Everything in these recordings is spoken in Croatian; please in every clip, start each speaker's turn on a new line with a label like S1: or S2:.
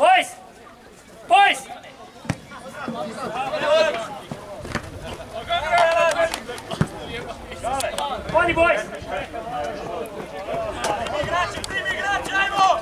S1: Boys! Boys! Vodi, boys!
S2: Primi igrači, ajmo!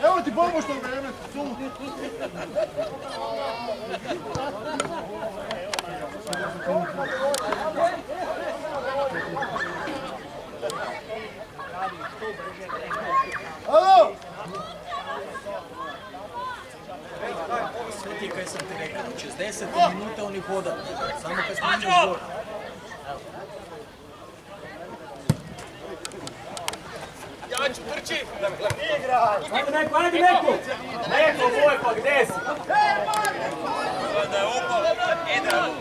S3: Evo ti pomoć što vreme, sulu. Alo!
S4: Sve ti kaj sam ti rekao, 60 minuta oni hoda, samo kad smo imali zbor.
S2: Ja ću trči!
S1: Ajde neko! Neko, Vojko, gdje si?
S2: Da je upao, ide u.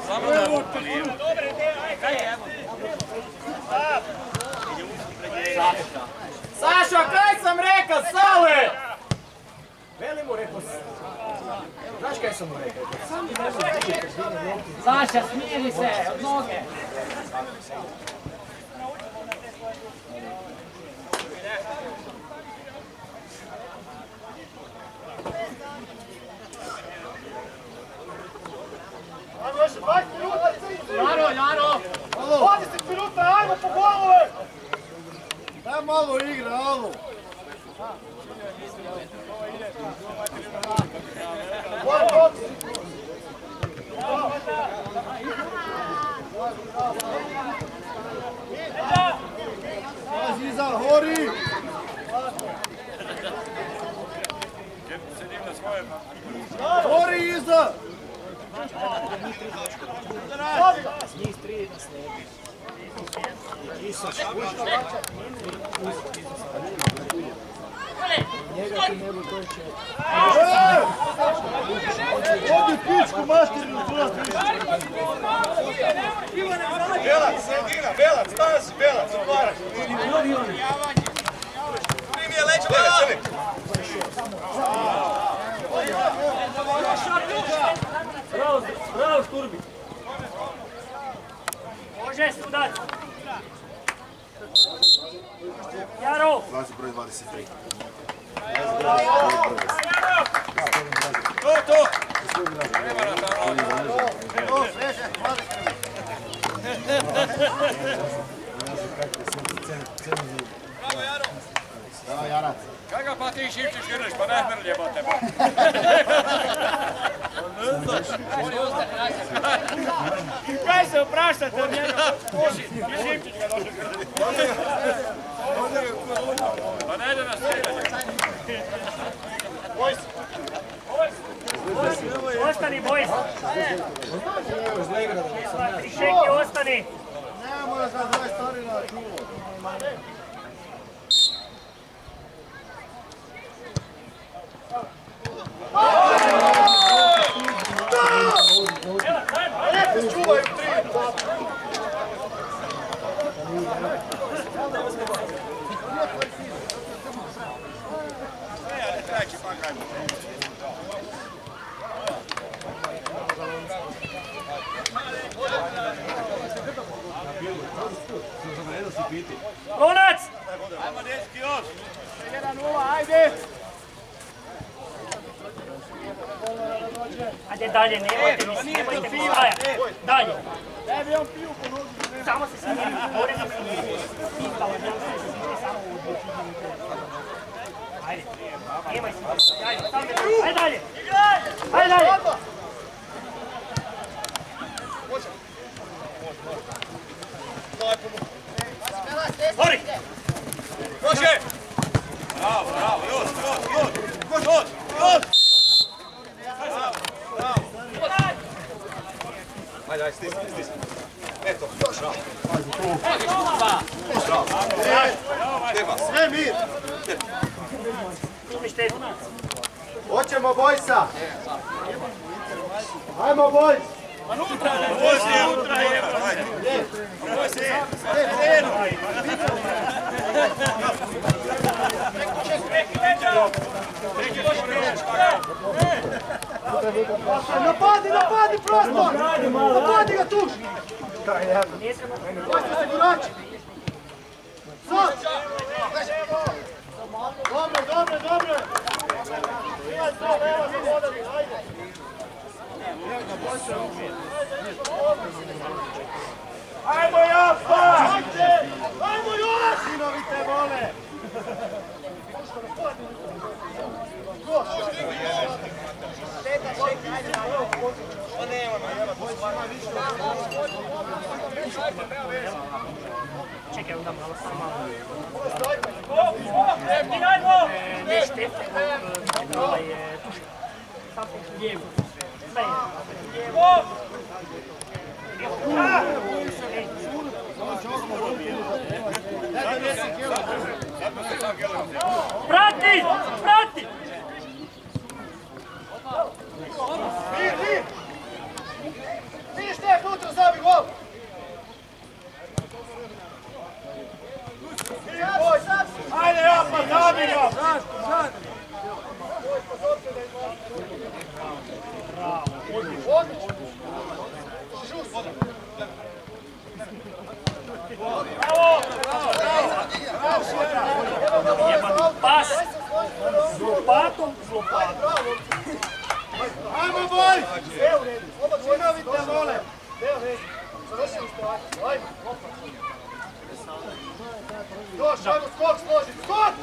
S2: Samo da je upao. Dobre, kaj je?
S1: Saša, kaj sam rekao, Sale? Veli mu rekao si. Znaš kaj sam mu rekao? Saša, smiri se, od noge.
S3: Ajmo još 20 minuta,
S1: Jaro!
S3: 20 minuta, ajmo po golove! Daj malo igra, alo! Pazi iza, hori! Hori iza!
S4: Njih 3 na sljedeći. Njega ti ne bi koji će...
S3: Odi pičku mašterinu, zulazi!
S2: Belac, sredina, Belac, pazi, Belac, otvaraš. Primi je leđa, Belac!
S1: Bravo, Šturbi! Može sudati! Jaro!
S3: Ulazi broj 23.
S2: To! Nema na tamo. Bravo, Jaro!
S3: Bravo, Jarac.
S2: Kaj ga pa ti šipčiš grliš, pa ne mrlje ba teba.
S1: Kaj se opraštate od njega? I šipčić ga došli grliš.
S2: Pa ne ide na streljanje.
S1: Ostani, boys! Šeki, ostani!
S3: Nemoj da se daj starina čuvo. Čuvaj u 3.
S2: Treći pa kaj.
S1: Konac!
S2: Ajmo dečki još!
S3: 1-0, ajde!
S1: Ajde dalje, nemojte mi stajati. Dalje.
S3: Daj mi on piju po nogu.
S1: Samo se smiri, gore se smiri. Samo u Ajde, nemoj se. Ajde dalje. Ajde dalje. Hori!
S2: Može! Bravo, Jod! Ajde, stisni. Eto, bravo. Nema.
S3: Sve mir!
S1: Uzmi štetu.
S3: Hoćemo bojsa! Ajmo bojs!
S2: Unutra je. Ajde.
S3: Napadi prostor! Napadi ga tuž! Pasti osigurači! Sad! Dobre! Imaj to, nema za vodani, ajde! Ajmo Japa! Ajmo još! Sinovi te vole!
S5: Čekaj, onda malo samo. Ne štete, tuška. Samo lijevo. Sve je. Prati!
S3: Vidiš te, unutra zabi gol! Ajde Japa, zabi ga! Odlično!
S5: Pas! Zlopatom!
S3: Ajmo boj! Sinovi te vole! Završili ste ovako, ajmo! Još, ajmo skok složiti, skok!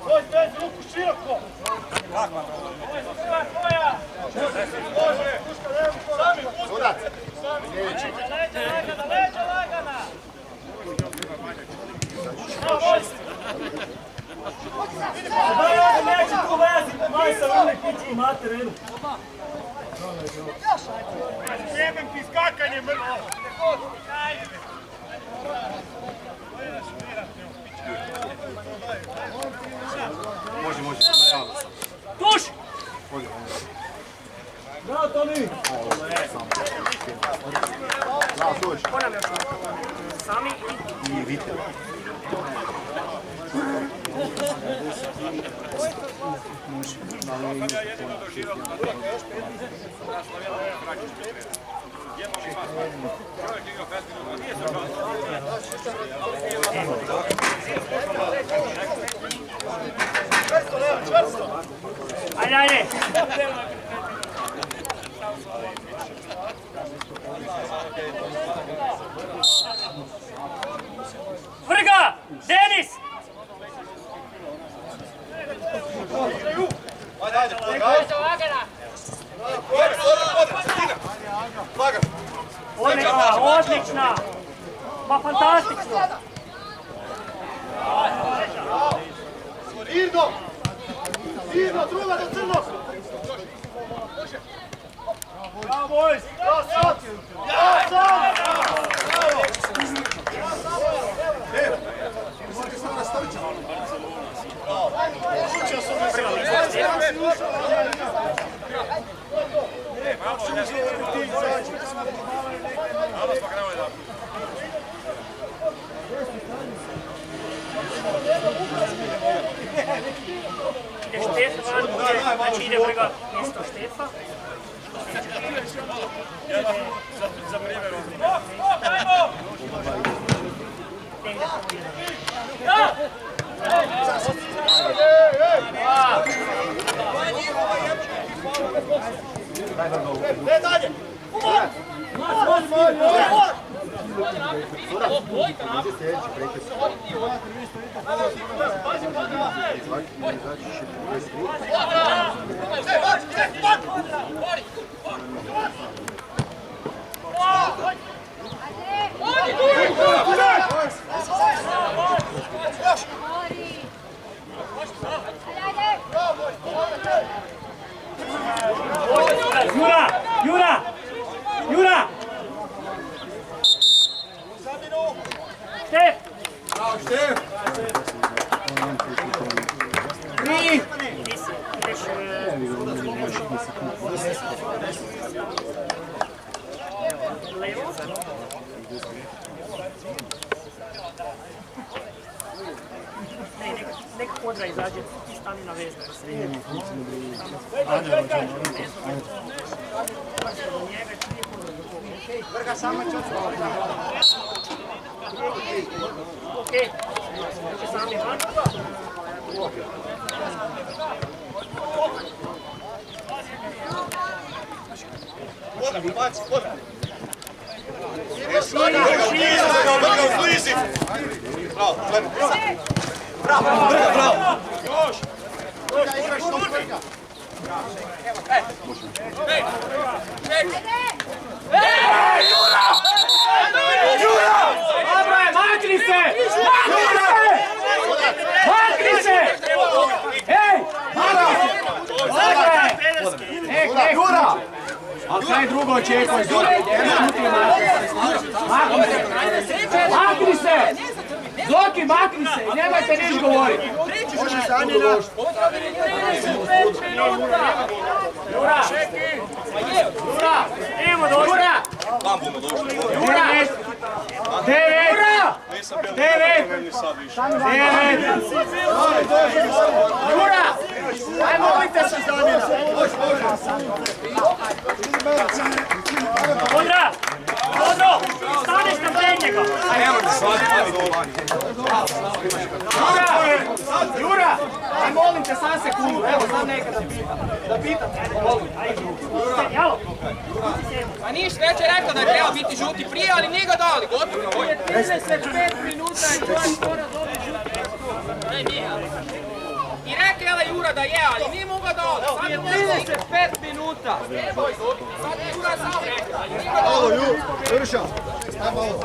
S3: Boj, bez ruku široko! Sudac! Leđa lagana!
S5: Neće tu vezi, majstor uvijek kući i materinu.
S3: Jebem ti skakanje mrtvo!
S2: Može, najavi sam.
S5: Tuš!
S3: Bravo, Tomi!
S2: Bravo, tuš.
S5: Ponavljam sami
S2: I Vitel.
S5: Ajde! Vrga! Denis!
S2: Ajde,
S5: Odlična! Pa fantastično!
S3: Irdo! Irdo, druga do crnog! Bravo, boys! Ja sad!
S5: Štefan, znači ide Vrga mjesto Štefa.
S2: za primjer.
S3: Dalje!
S5: Jura! Štef!
S2: Bravo, Štef!
S5: Neka kodra izađe i stani na vezno.
S3: Vrga sama će odstaviti.
S5: Okej. Sami van.
S2: Podaj, baci, podaj. Bravo, bravo, bravo. Još.
S1: Dobro je, makni se! Makni se! Ej! Dobro je! Jura! Ali kaj drugo očekuje? Makni se! Zoki, makni se! I nemojte niš govoriti!
S3: Može Sanjina.
S1: Jura! Jura! Jura! Jura! 9! Jura! Aj molite se Sanjina!
S5: Kodra! Kodro! Staneš na prednjega!
S1: Jura! Aj molim te, sam sekundu, evo sam nekada da pitam.
S5: Jalo!
S6: Pa niš, već je rekao da je trebao biti žuti prije, ali nije ga dali, gotovo.
S5: 35 minuta i to je skoro dobri žuti.
S6: I rekao je Jura da je, ali nije mu ga dali. Sad je 35 minuta. Sad je Jura sam rekao, ali nije ga
S3: Malo,
S6: dali.
S3: Ju, Juriša. Staj malo.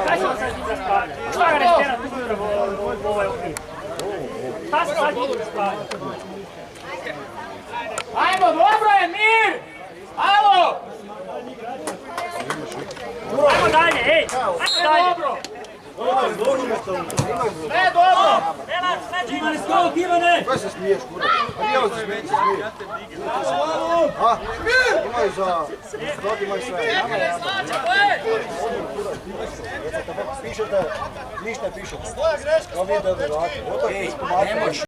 S5: Kaj se vam sad idu raspravljati? Šta ga neće tjerat u ovaj okvir? Šta se sad idu raspravljati?
S1: Ajmo, dobro je, mir! Alo!
S5: Ajmo dalje, ej! Ajmo dalje!
S1: Dobro! Sve dobro!
S5: Imali skok, Ivane!
S3: Kaj se smiješ, kura? A nije on se smije, se smije. A? Imaju za... Stod imaju sve. Pišete, ništa pišete.
S2: Moja greška.
S3: To vi dobro radite.
S4: Ej, nemoš.